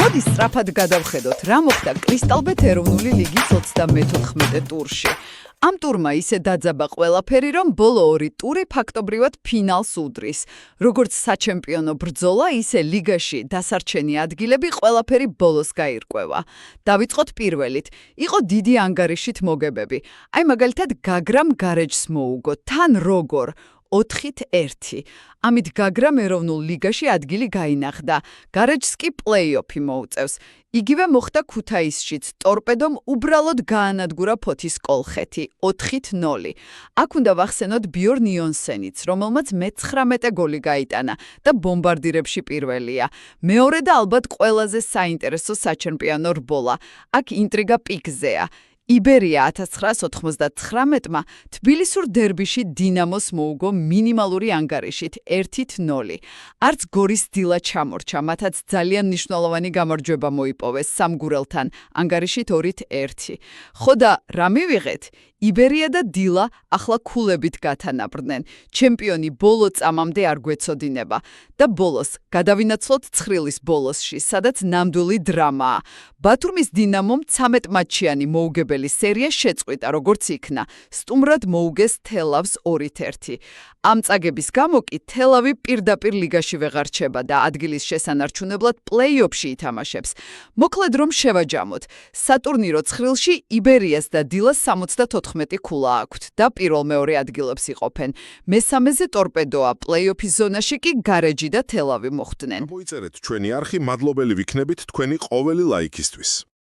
მოდი სწრაფად გადავხედოთ, რა მოხდა კრისტალბეთ ეროვნული ლიგის 34 ტურში. ამ ტურმა ისე დაძაბა ყველაფერი, რომ ბოლო ორი ტური ფაქტობრივად ფინალს უდრის. როგორც საჩემპიონო ბრძოლა, ისე ლიგაში დასარჩენი ადგილები ყველაფერი ბოლოს გაირკვევა. დავიწყოთ პირველით. იყო დიდი ანგარიშით მოგებები. აი მაგალითად გაგრამ გარეჯს მოუგო, თან როგორ 4-1. ამით გაგრამ ეროვნულ ლიგაში ადგილი გაინახდა. გარეჯს კი პლეი-ოფი მოუწევს. იგივე მოხდა ქუთაისშიც. ტორპედომ უბრალოდ გაანადგურა ფოთის კოლხეთი 4-0. აქ უნდა ვახსენოთ ბიორნ იონსენიც, რომელმაც მე-19 გოლი გაიტანა და ბომბარდირებში პირველია. მეორე და ალბათ ყველაზე საინტერესო საჩემპიონო რბოლა. აქ ინტრიგა პიკზეა. იბერია 1999-მა თბილისურ დერბიში დინამოს მოუგო მინიმალური ანგარიშით 1-0. არც გორის დილა ჩამორჩა, მათაც ძალიან მნიშვნელოვანი გამარჯვება მოიპოვეს სამგურელთან, ანგარიშით 2-1. ხო და რა მივიღეთ? იბერია და დილა ახლა ქულებით გათანაბრდნენ. ჩემპიონი ბოლო წამამდე არ გვეცოდინება. და ბოლოს გადავინაცვლოთ ცხრილის ბოლოსში, სადაც ნამდვილი დრამაა. ბათუმის დინამომ 13 მატჩიანი მოუგებელი სერია შეწყვიტა, როგორც იქნა. სტუმრად მოუგეს თელავს 2-1. ამ წაგების გამო კი თელავი პირდაპირ ლიგაში ვეღარ რჩება და ადგილის შესანარჩუნებლად პლეი-ოფში ითამაშებს. მოკლედ რომ შევაჯამოთ, სატურნირო ცხრილში იბერიას და დილას 74 ქულა აქვთ და პირველ-მეორე ადგილებს იყოფენ. მესამეზე ტორპედოა, პლეი-ოფის ზონაში კი გარეჯი და თელავი მოხვდნენ. მოიწერეთ ჩვენი არხი, მადლობელი ვიქნებით თქვენი ყოველი ლაიქისთვის.